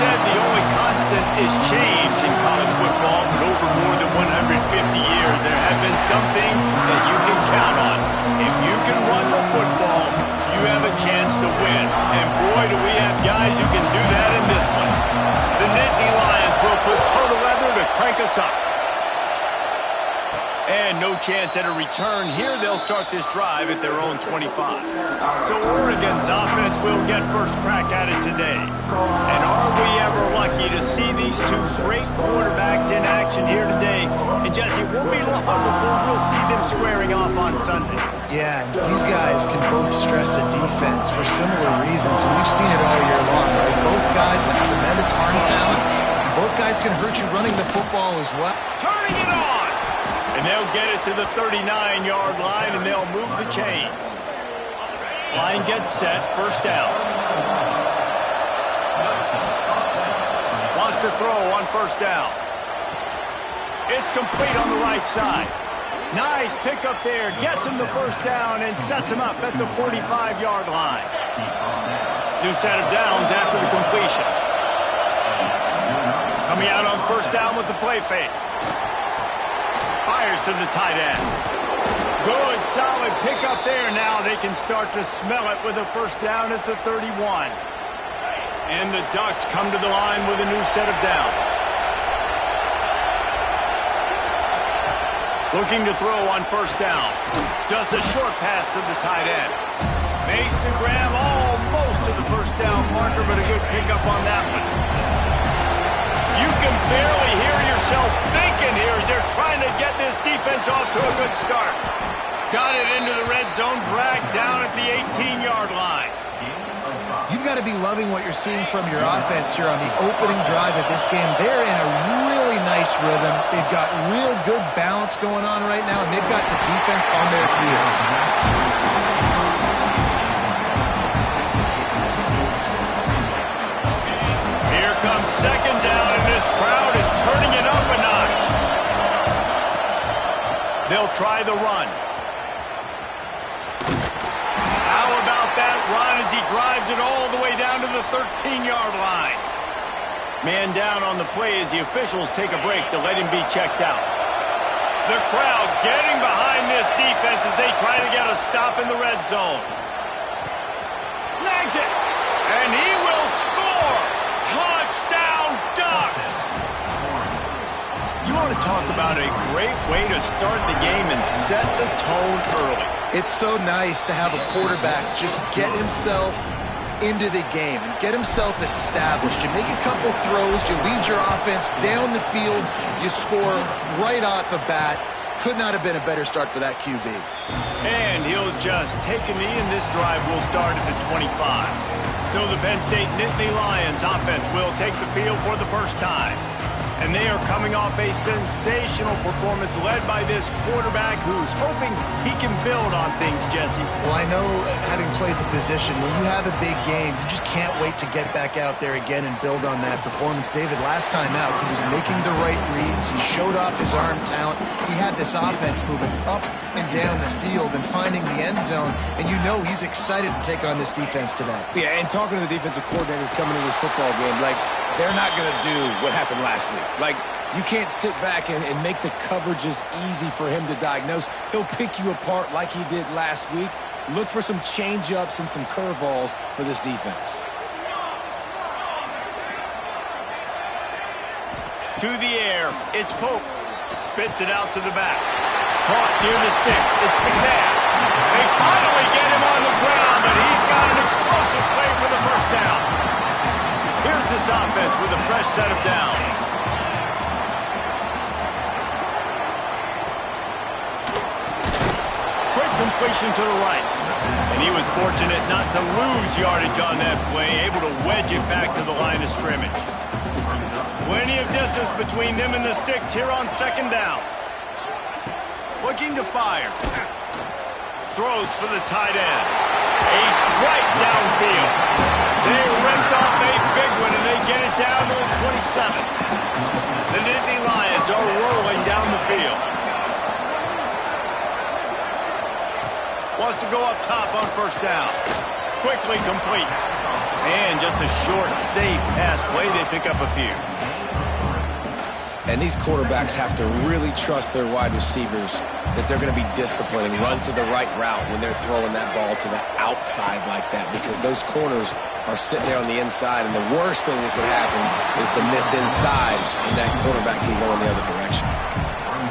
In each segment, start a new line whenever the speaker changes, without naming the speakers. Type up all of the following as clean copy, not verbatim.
said the only constant is change in college football, but over more than 150 years, there have been some things that you can count on. If you can run the football, you have a chance to win. And boy, do we have guys who can do that in this one. The Nittany Lions will put total leather to crank us up. And no chance at a return here. They'll start this drive at their own 25. So Oregon's offense will get first crack at it today. And are we ever lucky to see these two great quarterbacks in action here today? And Jesse, it won't be long before we'll see them squaring off on Sundays.
Yeah, and these guys can both stress a defense for similar reasons, and we've seen it all year long, right? Both guys have tremendous arm talent. Both guys can hurt you running the football as well.
Turning it on! And they'll get it to the 39-yard line, and they'll move the chains. Line gets set, first down. Wants to throw on first down. It's complete on the right side. Nice pickup there. Gets him the first down and sets him up at the 45-yard line. New set of downs after the completion. Coming out on first down with the play fake. Fires to the tight end. Good, solid pickup there. Now they can start to smell it with a first down at the 31. And the Ducks come to the line with a new set of downs. Looking to throw on first down. Just a short pass to the tight end. Makes the grab almost to the first down marker, but a good pickup on that one. You can barely hear yourself thinking here as they're trying to get this defense off to a good start. Got it into the red zone, dragged down at the 18-yard line.
You've got to be loving what you're seeing from your offense here on the opening drive of this game. They're in a really nice rhythm. They've got real good balance going on right now, and they've got the defense on their heels.
Here comes second down, and this crowd is turning it up a notch. They'll try the run. How about that run as he drives it all the way down to the 13-yard line? Man down on the play as the officials take a break to let him be checked out. The crowd getting behind this defense as they try to get a stop in the red zone. Snags it, and he will score! Touchdown, Ducks! You want to talk about a great way to start the game and set the tone early.
It's so nice to have a quarterback just get himself into the game and get himself established. You make a couple throws, you lead your offense down the field, you score right off the bat. Could not have been a better start for that QB.
And he'll just take a knee, and this drive will start at the 25. So the Penn State Nittany Lions offense will take the field for the first time. And they are coming off a sensational performance led by this quarterback who's hoping he can build on things, Jesse.
Well, I know, having played the position, when you have a big game, you just can't wait to get back out there again and build on that performance. David, last time out, he was making the right reads. He showed off his arm talent. He had this offense moving up and down the field and finding the end zone. And you know he's excited to take on this defense today.
Yeah, and talking to the defensive coordinators coming into this football game, like, they're not going to do what happened last week. Like, you can't sit back and make the coverages easy for him to diagnose. He'll pick you apart like he did last week. Look for some change-ups and some curveballs for this defense.
To the air, it's Pope. Spits it out to the back. Caught near the sticks. It's McNabb. They finally get him on the ground, but he's got an explosive play for the first down. Here's this offense with a fresh set of downs. Quick completion to the right. And he was fortunate not to lose yardage on that play, able to wedge it back to the line of scrimmage. Plenty of distance between them and the sticks here on second down. Looking to fire. Throws for the tight end. A strike downfield. They ripped off a big one, and they get it down to the 27. The Nittany Lions are rolling down the field. Wants to go up top on first down. Quickly complete. And just a short, safe pass play, they pick up a few.
And these quarterbacks have to really trust their wide receivers that they're going to be disciplined and run to the right route when they're throwing that ball to the outside like that, because those corners are sitting there on the inside, and the worst thing that could happen is to miss inside and that quarterback be going the other direction.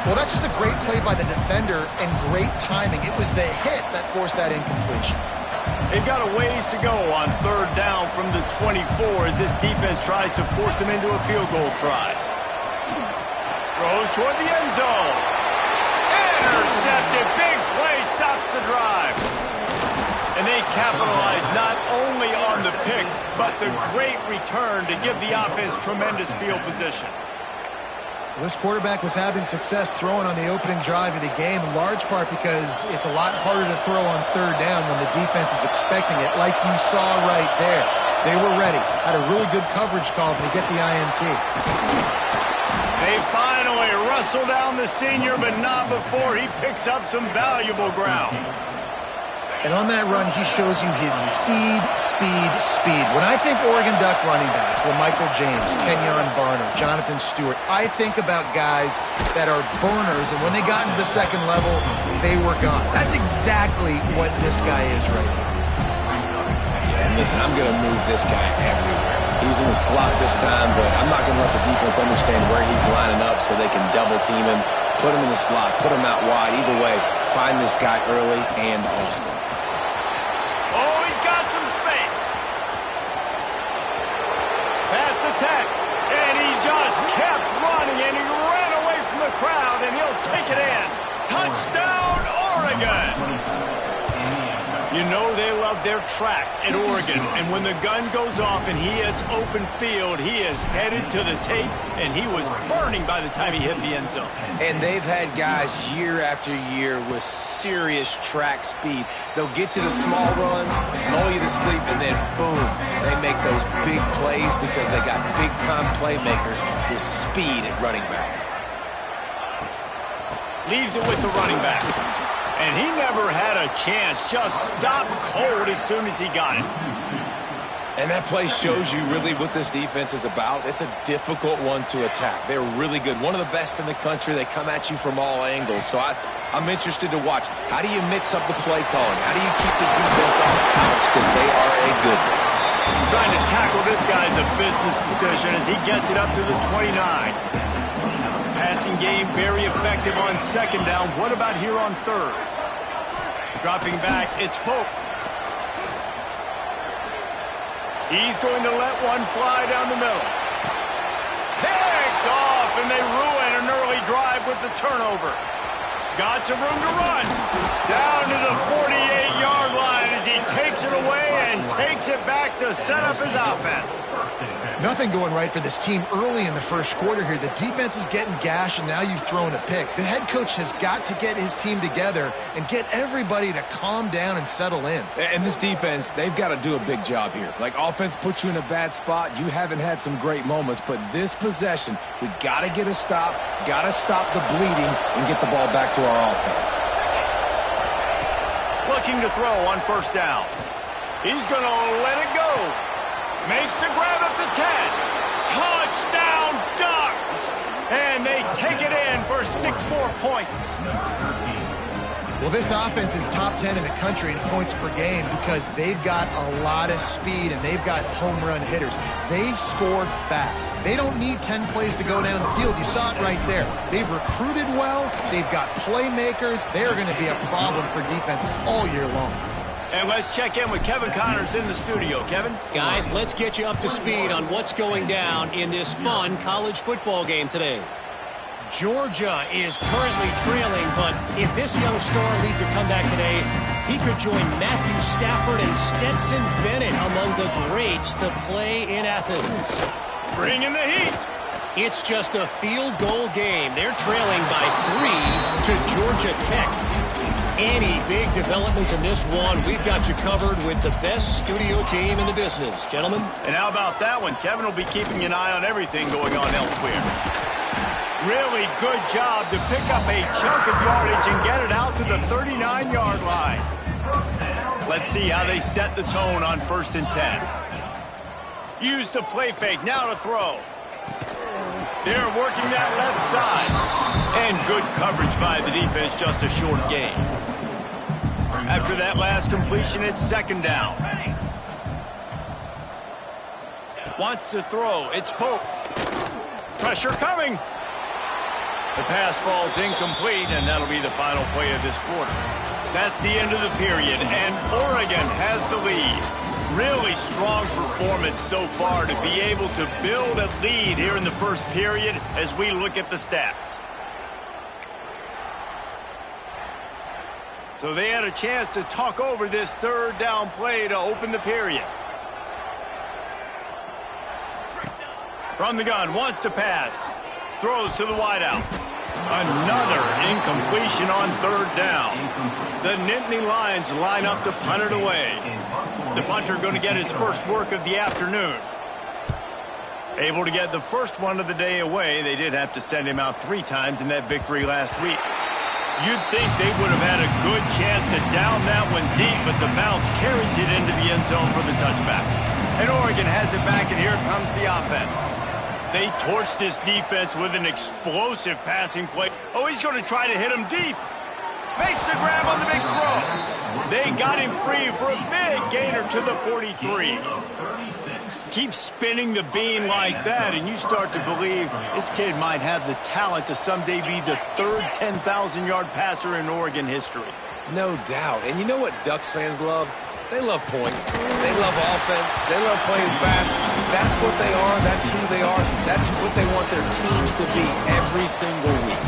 Well, that's just a great play by the defender and great timing. It was the hit that forced that incompletion.
They've got a ways to go on third down from the 24 as this defense tries to force them into a field goal try. Throws toward the end zone. Intercepted. Big play stops the drive. And they capitalize not only on the pick, but the great return to give the offense tremendous field position.
This quarterback was having success throwing on the opening drive of the game, in large part because it's a lot harder to throw on third down when the defense is expecting it, like you saw right there. They were ready. Had a really good coverage call to get the INT.
They finally wrestle down the senior, but not before he picks up some valuable ground.
And on that run, he shows you his speed. When I think Oregon Duck running backs, LaMichael James, Kenyon Barner, Jonathan Stewart, I think about guys that are burners, and when they got into the second level, they were gone. That's exactly what this guy is right now.
Yeah, and listen, I'm going to move this guy everywhere. He's in the slot this time, but I'm not going to let the defense understand where he's lining up so they can double team him, put him in the slot, put him out wide. Either way, find this guy early and often.
Oh, he's got some space. Pass the 10, and he just kept running, and he ran away from the crowd, and he'll take it in. Touchdown, Oregon! You know they love their track at Oregon, and when the gun goes off and he hits open field, he is headed to the tape, and he was burning by the time he hit the end zone.
And they've had guys year after year with serious track speed. They'll get to the small runs, lull you to sleep, and then boom, they make those big plays because they got big-time playmakers with speed at running back.
Leaves it with the running back. And he never had a chance. Just stopped cold as soon as he got it.
And that play shows you really what this defense is about. It's a difficult one to attack. They're really good. One of the best in the country. They come at you from all angles. So I'm interested to watch. How do you mix up the play calling? How do you keep the defense on the bounce? Because they are a good one.
Trying to tackle this guy is a business decision as he gets it up to the 29. Passing game very effective on second down. What about here on third? Dropping back, it's Pope. He's going to let one fly down the middle. Picked off, and they ruin an early drive with the turnover. Got some room to run. Down to the 48-yard line as he takes it away and takes it back to set up his offense.
Nothing going right for this team early in the first quarter here. The defense is getting gashed, and now you've thrown a pick. The head coach has got to get his team together and get everybody to calm down and settle in.
And this defense, they've got to do a big job here. Like, offense puts you in a bad spot. You haven't had some great moments, but this possession, we got to get a stop, got to stop the bleeding, and get the ball back to our offense.
Looking to throw on first down. He's going to let it go. Makes the grab at the 10. Touchdown, Ducks! And they take it in for 6 more points.
Well, this offense is top 10 in the country in points per game because they've got a lot of speed and they've got home run hitters. They score fast. They don't need 10 plays to go down the field. You saw it right there. They've recruited well. They've got playmakers. They're going to be a problem for defenses all year long.
And let's check in with Kevin Connors in the studio. Kevin?
Guys, let's get you up to speed on what's going down in this fun college football game today. Georgia is currently trailing, but if this young star leads a comeback today, he could join Matthew Stafford and Stetson Bennett among the greats to play in Athens.
Bring in the heat.
It's just a field goal game. They're trailing by 3 to Georgia Tech. Any big developments in this one, we've got you covered with the best studio team in the business. Gentlemen?
And how about that one? Kevin will be keeping an eye on everything going on elsewhere. Really good job to pick up a chunk of yardage and get it out to the 39-yard line. Let's see how they set the tone on 1st and 10. Use the play fake, now to throw. They're working that left side. And good coverage by the defense, just a short gain. After that last completion, it's second down. Wants to throw, it's Pope. Pressure coming. The pass falls incomplete, and that'll be the final play of this quarter. That's the end of the period, and Oregon has the lead. Really strong performance so far to be able to build a lead here in the first period as we look at the stats. So they had a chance to talk over this third down play to open the period. From the gun, wants to pass. Throws to the wideout. Another incompletion on third down. The Nittany Lions line up to punt it away. The punter going to get his first work of the afternoon. Able to get the first one of the day away. They did have to send him out 3 times in that victory last week. You'd think they would have had a good chance to down that one deep, but the bounce carries it into the end zone for the touchback. And Oregon has it back, and here comes the offense. They torched this defense with an explosive passing play. Oh, he's going to try to hit him deep. Makes the grab on the big throw. They got him free for a big gainer to the 43. Keep spinning the bean like that, and you start to believe this kid might have the talent to someday be the third 10,000-yard passer in Oregon history.
No doubt. And you know what Ducks fans love? They love points. They love offense. They love playing fast. That's what they are. That's who they are. That's what they want their teams to be every single week.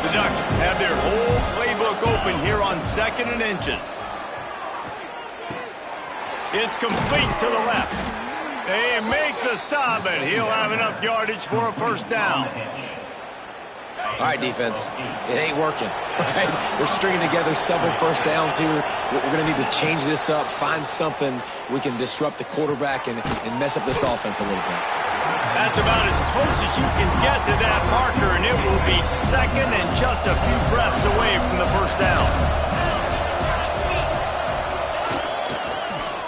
The Ducks have their whole playbook open here on 2nd and inches. It's complete to the left. They make the stop, and he'll have enough yardage for a first down.
All right, defense, it ain't working. Right? They're stringing together several first downs here. We're going to need to change this up, find something we can disrupt the quarterback and mess up this offense a little bit.
That's about as close as you can get to that marker, and it will be second and just a few breaths away from the first down.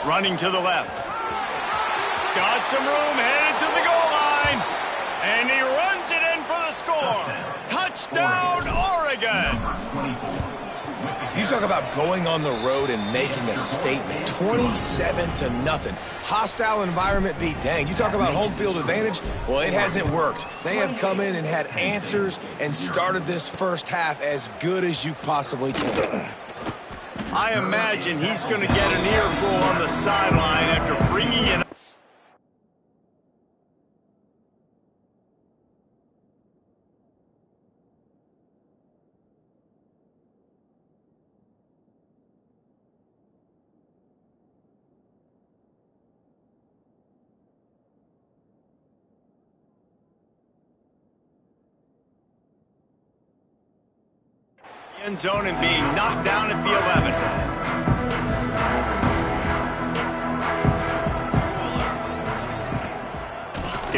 Running to the left. Got some room, headed to the goal line, and he runs it in for the score. Touchdown, Oregon!
You talk about going on the road and making a statement. 27-0. Hostile environment be danged. You talk about home field advantage? Well, it hasn't worked. They have come in and had answers and started this first half as good as you possibly can.
I imagine he's going to get an earful on the sideline after bringing in end zone and being knocked down at the 11.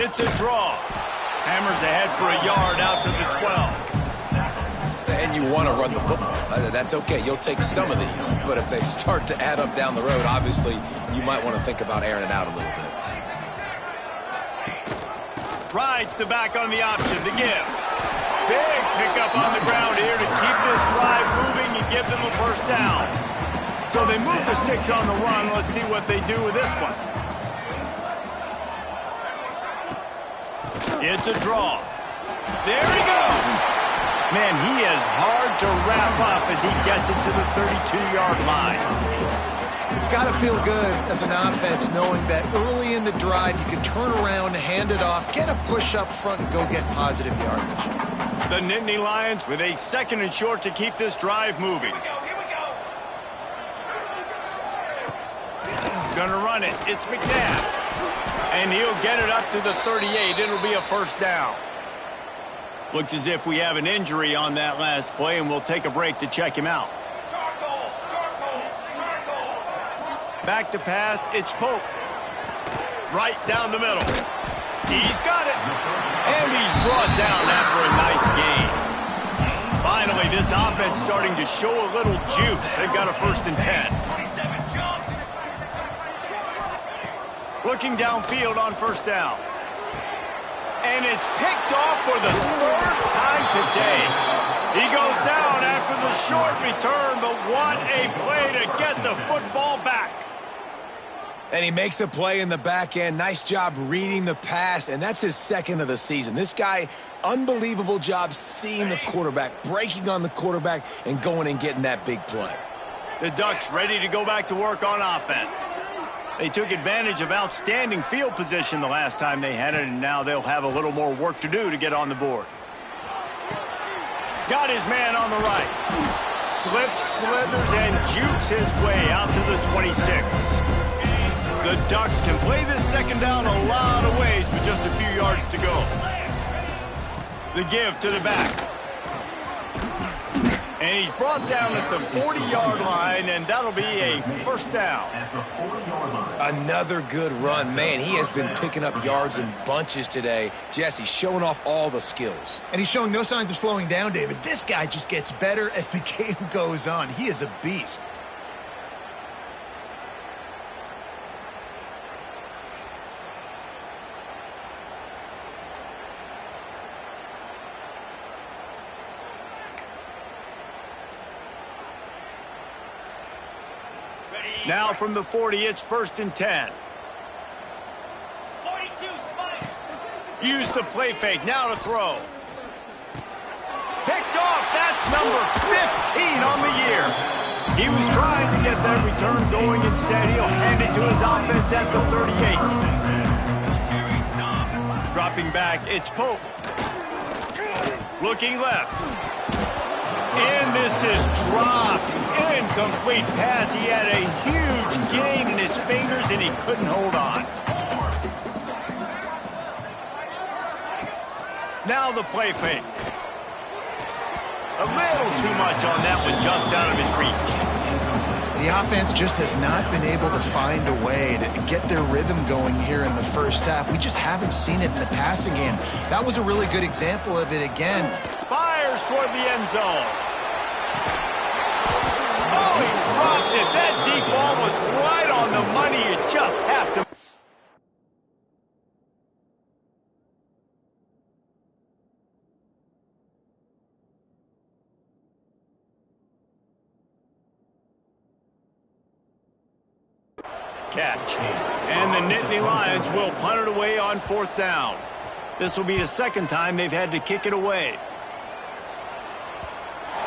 It's a draw. Hammers ahead for a yard out to the 12.
And you want to run the football. That's okay. You'll take some of these. But if they start to add up down the road, obviously, you might want to think about airing it out a little bit.
Rides the back on the option to give. Big pickup on the ground here to keep this drive moving and give them a first down. So they move the sticks on the run. Let's see what they do with this one. It's a draw. There he goes. Man, he is hard to wrap up as he gets it to the 32-yard line.
It's got to feel good as an offense knowing that early in the drive you can turn around, hand it off, get a push up front, and go get positive yardage.
The Nittany Lions with a 2nd and short to keep this drive moving. Gonna run it. It's McNabb. And he'll get it up to the 38. It'll be a first down. Looks as if we have an injury on that last play, and we'll take a break to check him out. Back to pass. It's Pope. Right down the middle. He's got it. And he's brought down after a nice gain. Finally, this offense starting to show a little juice. They've got a 1st and 10. Looking downfield on first down. And it's picked off for the third time today. He goes down after the short return, but what a play to get the football back.
And he makes a play in the back end. Nice job reading the pass, and that's his second of the season. This guy, unbelievable job seeing the quarterback, breaking on the quarterback, and going and getting that big play.
The Ducks ready to go back to work on offense. They took advantage of outstanding field position the last time they had it, and now they'll have a little more work to do to get on the board. Got his man on the right. Slips, slithers, and jukes his way out to the 26. The Ducks can play this second down a lot of ways with just a few yards to go. The give to the back. And he's brought down at the 40-yard line, and that'll be a first down.
Another good run. Man, he has been picking up yards in bunches today. Jesse showing off all the skills.
And he's showing no signs of slowing down, David. This guy just gets better as the game goes on. He is a beast.
Now from the 40, it's 1st and 10.
42 spike.
Use the play fake, now to throw. Picked off, that's number 15 on the year. He was trying to get that return going. Instead, he'll hand it to his offense at the 38. Dropping back, it's Pope. Looking left. And this is dropped. Incomplete pass. He had a huge gain in his fingers, and he couldn't hold on. Now the play fake. A little too much on that one, just out of his reach.
The offense just has not been able to find a way to get their rhythm going here in the first half. We just haven't seen it in the passing game. That was a really good example of it again.
Fires toward the end zone. Oh, he dropped it. That deep ball was right on the money. You just have to. Catch. And the Nittany Lions will punt it away on 4th down. This will be the second time they've had to kick it away.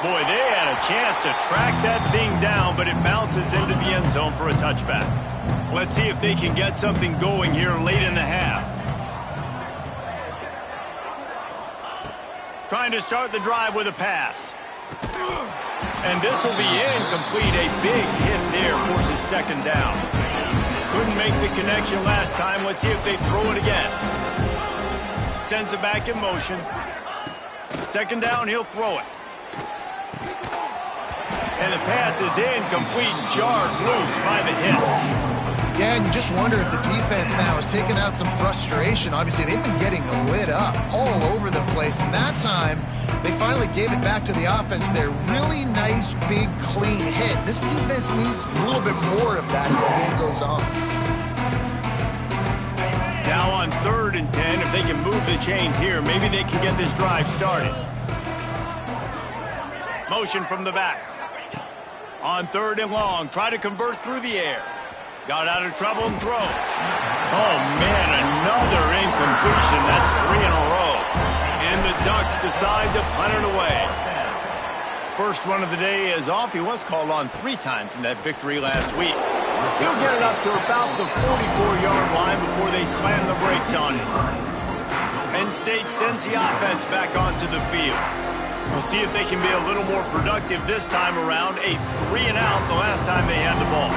Boy, they had a chance to track that thing down, but it bounces into the end zone for a touchback. Let's see if they can get something going here late in the half. Trying to start the drive with a pass. And this will be incomplete. A big hit there forces second down. Couldn't make the connection last time. Let's see if they throw it again. Sends it back in motion. Second down, he'll throw it. And the pass is incomplete, jarred loose by the hit.
Yeah, and you just wonder if the defense now has taken out some frustration. Obviously, they've been getting lit up all over the place. And that time, they finally gave it back to the offense there. Really nice, big, clean hit. This defense needs a little bit more of that as the game goes on.
Now on 3rd and 10, if they can move the chains here, maybe they can get this drive started. Motion from the back. On 3rd and long, try to convert through the air. Got out of trouble and throws. Oh, man, another incompletion. That's 3 in a row. And the Ducks decide to punt it away. First one of the day is off. He was called on 3 times in that victory last week. He'll get it up to about the 44-yard line before they slam the brakes on it. Penn State sends the offense back onto the field. We'll see if they can be a little more productive this time around. A 3-and-out the last time they had the ball.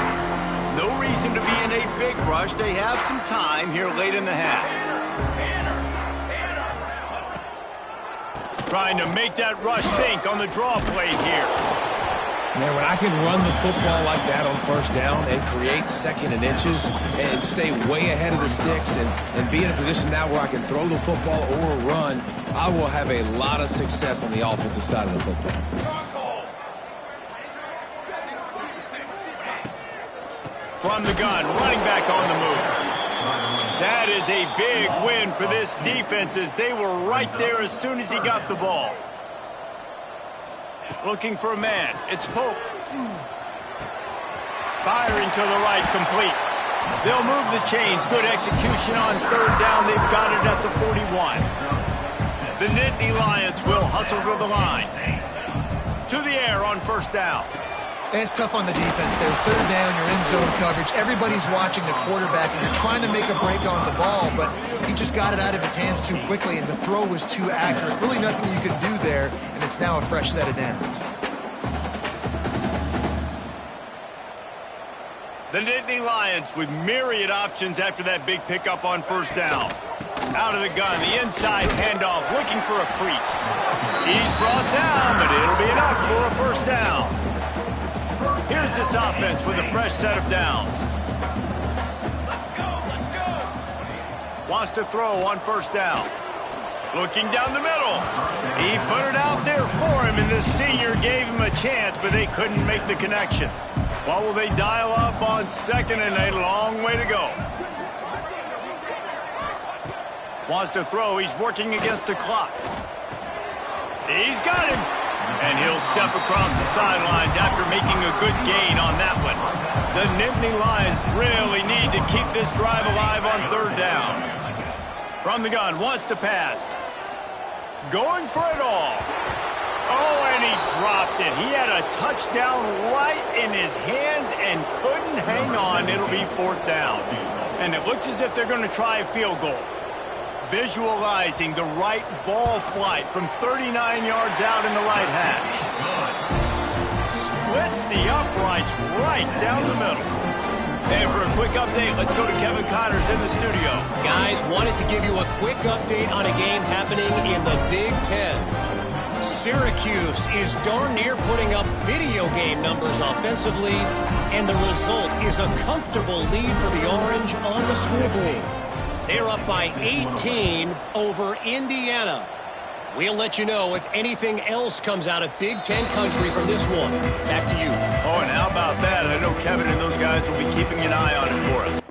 No reason to be in a big rush. They have some time here late in the half. Trying to make that rush think on the draw play here.
Man, when I can run the football like that on first down and create second and inches and stay way ahead of the sticks and be in a position now where I can throw the football or run, I will have a lot of success on the offensive side of the football.
From the gun, running back on the move. That is a big win for this defense as they were right there as soon as he got the ball. Looking for a man. It's Pope. Firing to the right, complete. They'll move the chains. Good execution on third down. They've got it at the 41. The Nittany Lions will hustle to the line. To the air on first down.
It's tough on the defense there. Third down, you're in zone coverage. Everybody's watching the quarterback, and you're trying to make a break on the ball, but he just got it out of his hands too quickly, and the throw was too accurate. Really nothing you could do there, and it's now a fresh set of downs.
The Nittany Lions with myriad options after that big pickup on first down. Out of the gun, the inside handoff, looking for a crease. He's brought down, but it'll be enough for a first down. Here's this offense with a fresh set of downs. Wants to throw on first down. Looking down the middle. He put it out there for him, and the senior gave him a chance, but they couldn't make the connection. What will they dial up on second, and a long way to go. Wants to throw. He's working against the clock. He's got him. And he'll step across the sidelines after making a good gain on that one. The Nittany Lions really need to keep this drive alive on third down. From the gun, wants to pass. Going for it all. Oh, and he dropped it. He had a touchdown right in his hands and couldn't hang on. It'll be fourth down. And it looks as if they're going to try a field goal. Visualizing the right ball flight from 39 yards out in the right hash. Splits the uprights right down the middle. And for a quick update, let's go to Kevin Connors in the studio.
Guys, wanted to give you a quick update on a game happening in the Big Ten. Syracuse is darn near putting up video game numbers offensively, and the result is a comfortable lead for the Orange on the scoreboard. They're up by 18 over Indiana. We'll let you know if anything else comes out of Big Ten country from this one. Back to you.
Oh, and how about that? I know Kevin and those guys will be keeping an eye on it for us.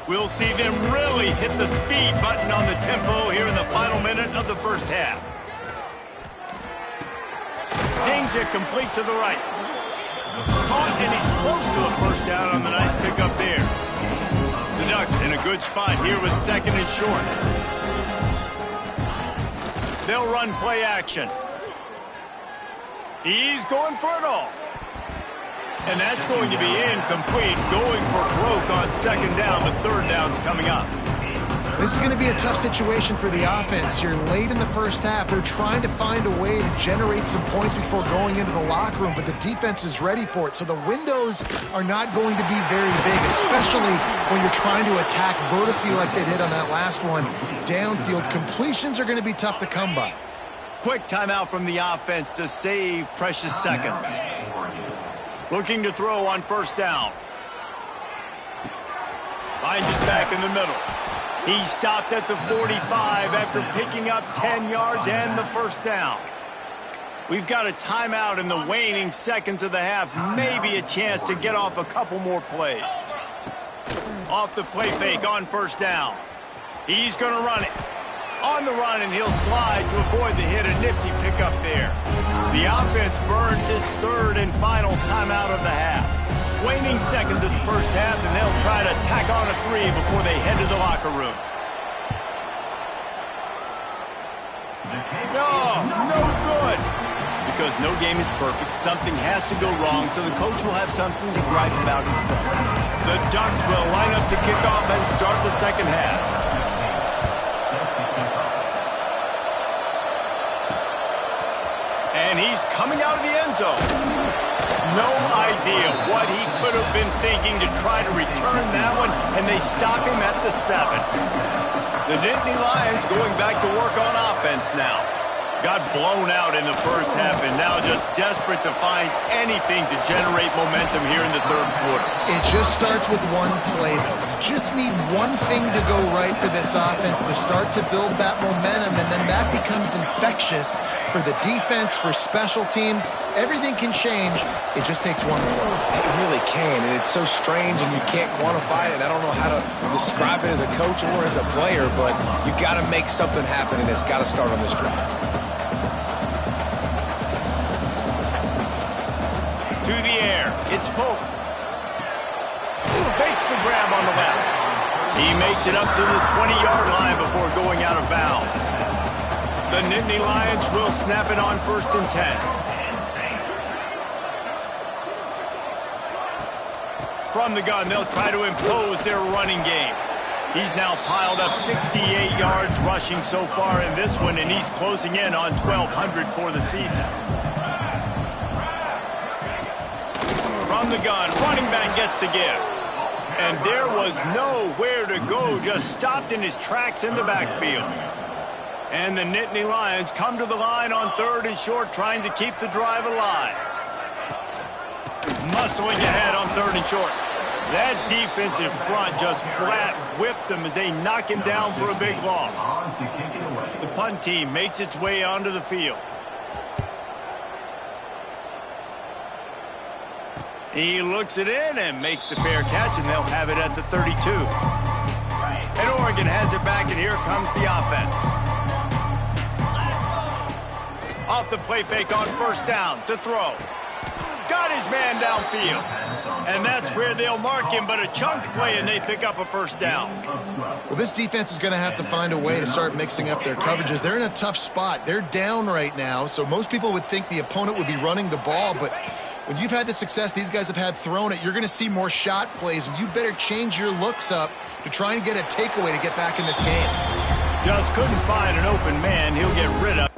We'll see them really hit the speed button on the tempo here in the final minute of the first half. Zings it complete to the right. Caught, and he's close to a first down on the nice pickup there. The Ducks in a good spot here with second and short. They'll run play action. He's going for it all. And that's going to be incomplete, going for broke on second down, but third down's coming up.
This is going to be a tough situation for the offense here. Late in the first half, they're trying to find a way to generate some points before going into the locker room, but the defense is ready for it. So the windows are not going to be very big, especially when you're trying to attack vertically like they did on that last one. Downfield completions are going to be tough to come by.
Quick timeout from the offense to save precious seconds. Looking to throw on first down. Finds it back in the middle. He stopped at the 45 after picking up 10 yards and the first down. We've got a timeout in the waning seconds of the half. Maybe a chance to get off a couple more plays. Off the play fake on first down. He's going to run it. On the run, and he'll slide to avoid the hit. A nifty pickup there. The offense burns his third and final timeout of the half. Waning seconds of the first half, and they'll try to tack on a three before they head to the locker room. No good. Because no game is perfect, something has to go wrong, so the coach will have something to gripe about in front. The Ducks will line up to kick off and start the second half. And he's coming out of the end zone. No idea what he could have been thinking to try to return that one, and they stop him at the 7. The Nittany Lions going back to work on offense now. got blown out in the first half and now just desperate to find anything to generate momentum here in the third quarter.
It just starts with one play, though. You just need one thing to go right for this offense to start to build that momentum, and then that becomes infectious for the defense, for special teams. Everything can change. It just takes one play.
It really can, and it's so strange, and you can't quantify it. I don't know how to describe it as a coach or as a player, but you got to make something happen, and it's got to start on this drive.
To the air, it's Pope. Makes the grab on the left. He makes it up to the 20-yard line before going out of bounds. The Nittany Lions will snap it on 1st and 10. From the gun, they'll try to impose their running game. He's now piled up 68 yards rushing so far in this one, and he's closing in on 1,200 for the season. From the gun, running back gets to give. And there was nowhere to go, just stopped in his tracks in the backfield. And the Nittany Lions come to the line on 3rd and short, trying to keep the drive alive. Muscling ahead on 3rd and short. That defensive front just flat whipped them as they knock him down for a big loss. The punt team makes its way onto the field. He looks it in and makes the fair catch, and they'll have it at the 32. And Oregon has it back, and here comes the offense. Off the play fake on 1st down to throw. Got his man downfield. And that's where they'll mark him, but a chunk play, and they pick up a 1st down.
Well, this defense is going to have to find a way to start mixing up their coverages. They're in a tough spot. They're down right now, so most people would think the opponent would be running the ball, but when you've had the success these guys have had throwing it, you're going to see more shot plays, and you better change your looks up to try and get a takeaway to get back in this game.
Just couldn't find an open man he'll get rid of.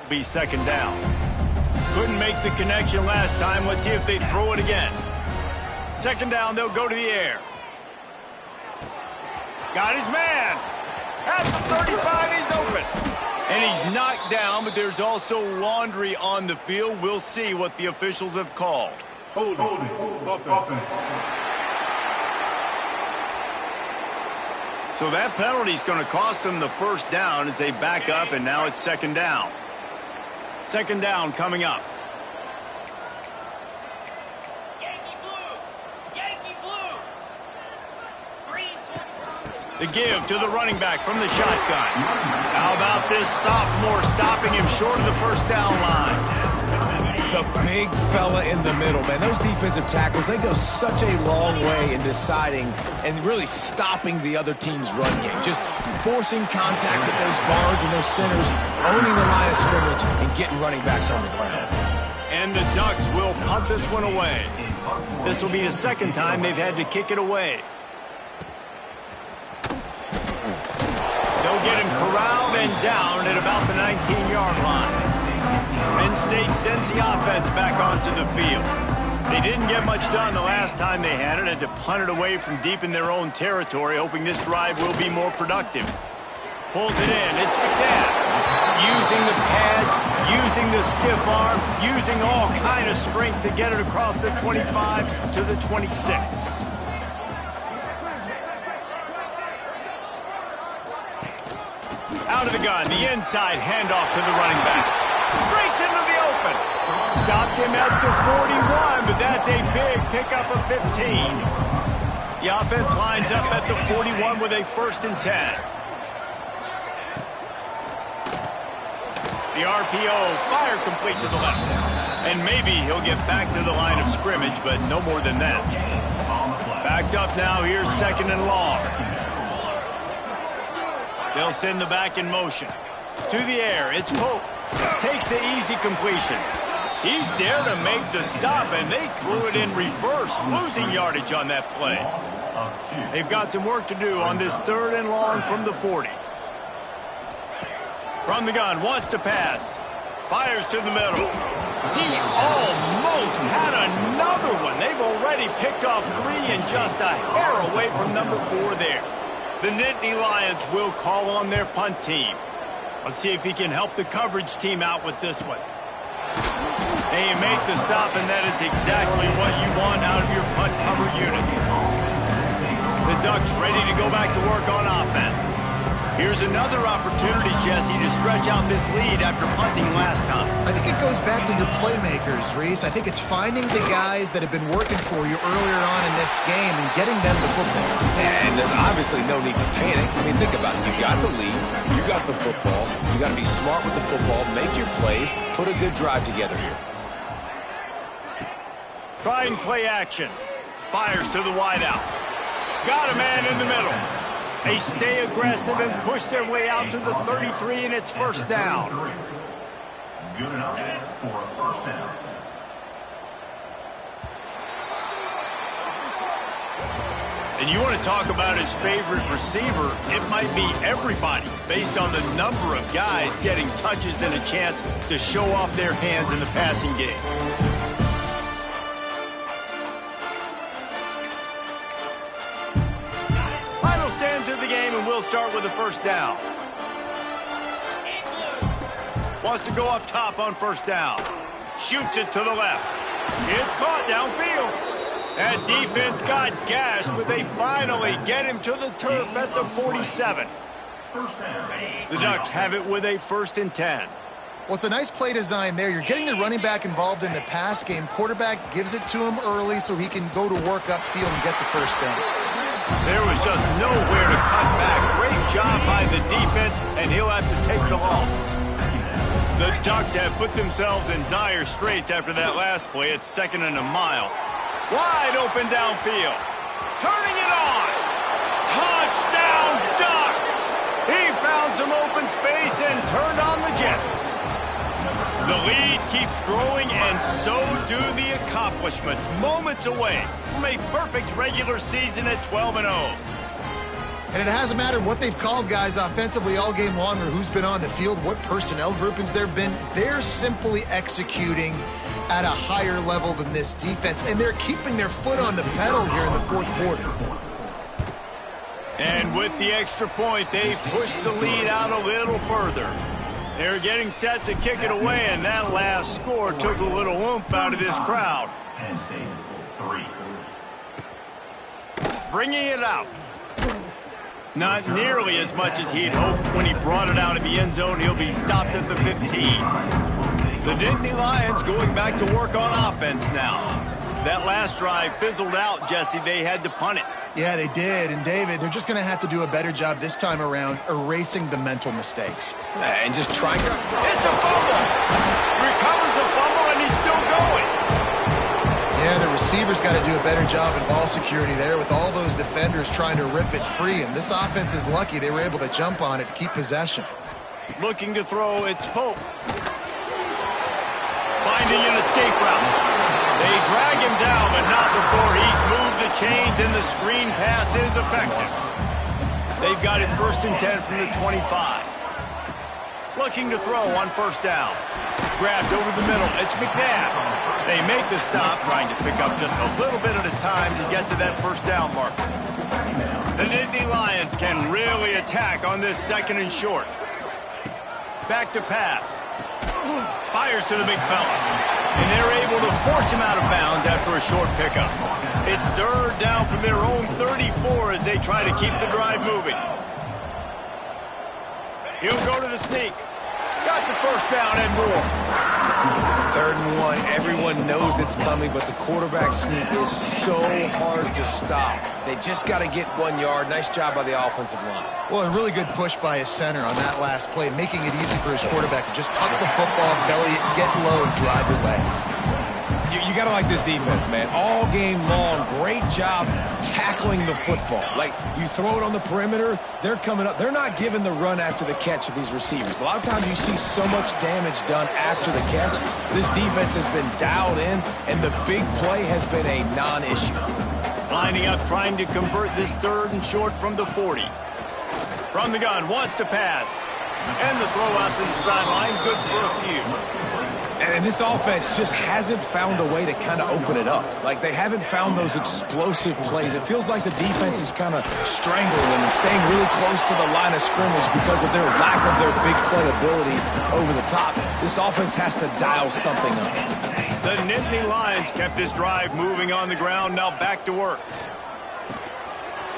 Be 2nd down. Couldn't make the connection last time. Let's see if they throw it again. 2nd down, they'll go to the air. Got his man. At the 35, he's open. And he's knocked down, but there's also laundry on the field. We'll see what the officials have called.
Hold it. Offense.
So that penalty is going to cost them the 1st down as they back up, and now it's 2nd down. 2nd down coming up.
Yankee blue. Green.
The give to the running back from the shotgun. How about this sophomore stopping him short of the 1st down line?
The big fella in the middle, man. Those defensive tackles, they go such a long way in deciding and really stopping the other team's run game. Just forcing contact with those guards and those centers, owning the line of scrimmage, and getting running backs on the ground.
And the Ducks will punt this one away. This will be the 2nd time they've had to kick it away. They'll get him corralled and down at about the 19-yard line. Penn State sends the offense back onto the field. They didn't get much done the last time they had to punt it away from deep in their own territory, hoping this drive will be more productive. Pulls it in. It's McNabb. Using the pads, using the stiff arm, using all kind of strength to get it across the 25 to the 26. Out of the gun, the inside handoff to the running back. Breaks into the open. Stopped him at the 41, but that's a big pickup of 15. The offense lines up at the 41 with a 1st and 10. The RPO, fire complete to the left. And maybe he'll get back to the line of scrimmage, but no more than that. Backed up now, here's 2nd and long. They'll send the back in motion. To the air, it's Pope. Takes the easy completion. He's there to make the stop, and they threw it in reverse, losing yardage on that play. They've got some work to do on this 3rd and long from the 40. From the gun, wants to pass. Fires to the middle. He almost had another one. They've already picked off 3 and just a hair away from number 4 there. The Nittany Lions will call on their punt team. Let's see if he can help the coverage team out with this one. They make the stop, and that is exactly what you want out of your punt cover unit. The Ducks ready to go back to work on offense. Here's another opportunity, Jesse, to stretch out this lead after punting last time.
I think it goes back to your playmakers, Reese. I think it's finding the guys that have been working for you earlier on in this game and getting them the football.
And there's obviously no need to panic. I mean, think about it. You got the lead. You got the football. You got to be smart with the football, make your plays, put a good drive together here.
Try and play action. Fires to the wideout. Got a man in the middle. They stay aggressive and push their way out to the 33, and it's first down.
Good enough for a first down.
And you want to talk about his favorite receiver, it might be everybody, based on the number of guys getting touches and a chance to show off their hands in the passing game. And we'll start with a first down. Wants to go up top on first down. Shoots it to the left. It's caught downfield. That defense got gashed, but they finally get him to the turf at the 47. The Ducks have it with a 1st and 10.
Well, it's a nice play design there. You're getting the running back involved in the pass game. Quarterback gives it to him early so he can go to work upfield and get the first down.
There was just nowhere to cut back. Great job by the defense, and he'll have to take the loss. The Ducks have put themselves in dire straits after that last play. It's 2nd and a mile. Wide open downfield. Turning it on. Touchdown, Ducks! He found some open space and turned on the Jets. The lead keeps growing, and so do the accomplishments. Moments away from a perfect regular season at 12-0.
And it hasn't mattered what they've called guys offensively all game long or who's been on the field, what personnel groupings there have been. They're simply executing at a higher level than this defense, and they're keeping their foot on the pedal here in the 4th quarter.
And with the extra point, they push the lead out a little further. They're getting set to kick it away, and that last score took a little oomph out of this crowd. Bringing it out. Not nearly as much as he'd hoped when he brought it out of the end zone. He'll be stopped at the 15. The Nittany Lions going back to work on offense now. That last drive fizzled out, Jesse. They had to punt it.
Yeah, they did. And, David, they're just going to have to do a better job this time around erasing the mental mistakes.
And just trying to...
It's a fumble! Recovers the fumble, and he's still going.
Yeah, the receiver's got to do a better job in ball security there with all those defenders trying to rip it free. And this offense is lucky they were able to jump on it to keep possession.
Looking to throw, it's Pope. Finding an escape route. They drag him down, but not before he's moved the chains, and the screen pass is effective. They've got it 1st and 10 from the 25. Looking to throw on first down. Grabbed over the middle. It's McNabb. They make the stop, trying to pick up just a little bit at a time to get to that first down marker. The Nittany Lions can really attack on this 2nd and short. Back to pass. Fires to the big fella. And they're able to force him out of bounds after a short pickup. It's 3rd down from their own 34 as they try to keep the drive moving. He'll go to the sneak. Got the first down and more.
3rd and 1. Everyone knows it's coming, but the quarterback sneak is so hard to stop. They just got to get 1 yard. Nice job by the offensive line.
Well, a really good push by his center on that last play, making it easy for his quarterback to just tuck the football, belly it, get low, and drive your legs.
You got to like this defense, man. All game long, great job tackling the football. Like, you throw it on the perimeter, they're coming up. They're not giving the run after the catch to these receivers. A lot of times you see so much damage done after the catch. This defense has been dialed in, and the big play has been a non-issue.
Lining up, trying to convert this 3rd and short from the 40. From the gun, wants to pass. And the throw out to the sideline, good for a few.
And this offense just hasn't found a way to kind of open it up. Like, they haven't found those explosive plays. It feels like the defense is kind of strangling them and staying really close to the line of scrimmage because of their lack of their big play ability over the top. This offense has to dial something up.
The Nittany Lions kept this drive moving on the ground. Now back to work.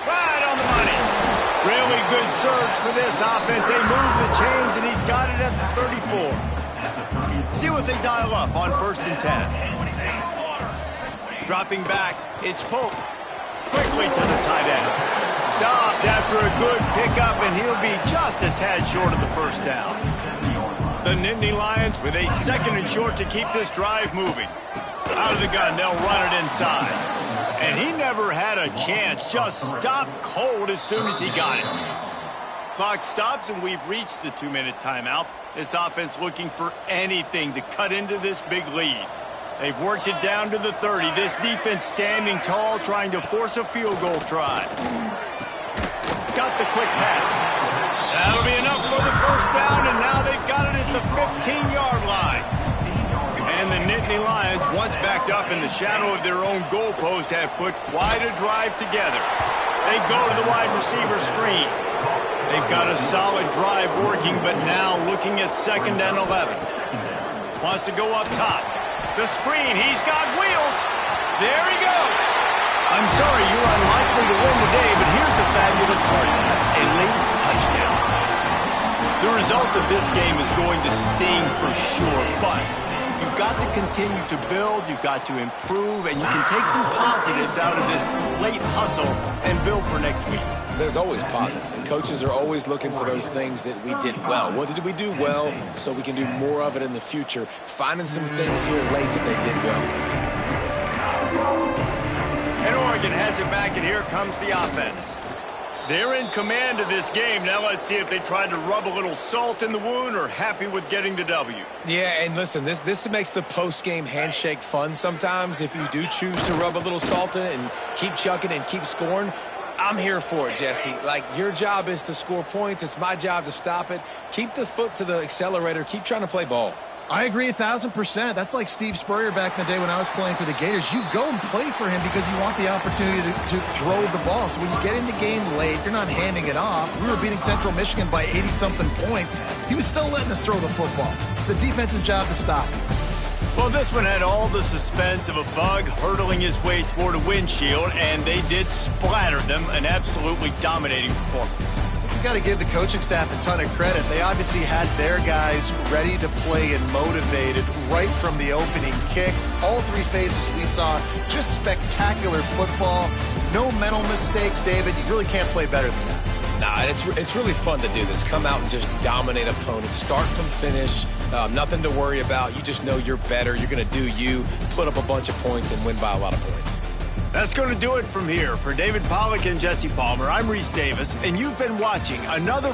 Right on the money. Really good surge for this offense. They move the chains, and he's got it at the 34. See what they dial up on 1st and 10. Dropping back, it's Pope. Quickly to the tight end. Stopped after a good pickup, and he'll be just a tad short of the first down. The Nittany Lions with a 2nd and short to keep this drive moving. Out of the gun, they'll run it inside. And he never had a chance, just stopped cold as soon as he got it. Clock stops, and we've reached the 2-minute timeout. This offense looking for anything to cut into this big lead. They've worked it down to the 30. This defense standing tall, trying to force a field goal try. Got the quick pass. That'll be enough for the first down, and now they've got it at the 15-yard line. And the Nittany Lions, once backed up in the shadow of their own goalpost, have put quite a drive together. They go to the wide receiver screen. They've got a solid drive working, but now looking at 2nd and 11. Wants to go up top. The screen, he's got wheels. There he goes. I'm sorry you're unlikely to win today, but here's a fabulous part of that. A late touchdown. The result of this game is going to sting for sure, but you've got to continue to build, you've got to improve, and you can take some positives out of this late hustle and build for next week.
There's always positives, and coaches are always looking for those things that we did well. What did we do well so we can do more of it in the future? Finding some things here late that they did well.
And Oregon has it back, and here comes the offense. They're in command of this game. Now let's see if they tried to rub a little salt in the wound or happy with getting the W.
Yeah, and listen, this makes the post-game handshake fun sometimes. If you do choose to rub a little salt in it and keep chucking and keep scoring, I'm here for it, Jesse. Like, your job is to score points. It's my job to stop it. Keep the foot to the accelerator. Keep trying to play ball.
I agree 1,000%. That's like Steve Spurrier back in the day when I was playing for the Gators. You go and play for him because you want the opportunity to throw the ball. So when you get in the game late, you're not handing it off. We were beating Central Michigan by 80-something points. He was still letting us throw the football. It's the defense's job to stop.
Well, this one had all the suspense of a bug hurtling his way toward a windshield, and they did splatter them. An absolutely dominating performance.
You've got to give the coaching staff a ton of credit. They obviously had their guys ready to play and motivated right from the opening kick. All 3 phases we saw, just spectacular football. No mental mistakes, David. You really can't play better than that.
Nah, it's really fun to do this. Come out and just dominate opponents. Start from finish. Nothing to worry about. You just know you're better. You're going to do you, put up a bunch of points, and win by a lot of points.
That's going to do it from here. For David Pollack and Jesse Palmer, I'm Reese Davis, and you've been watching another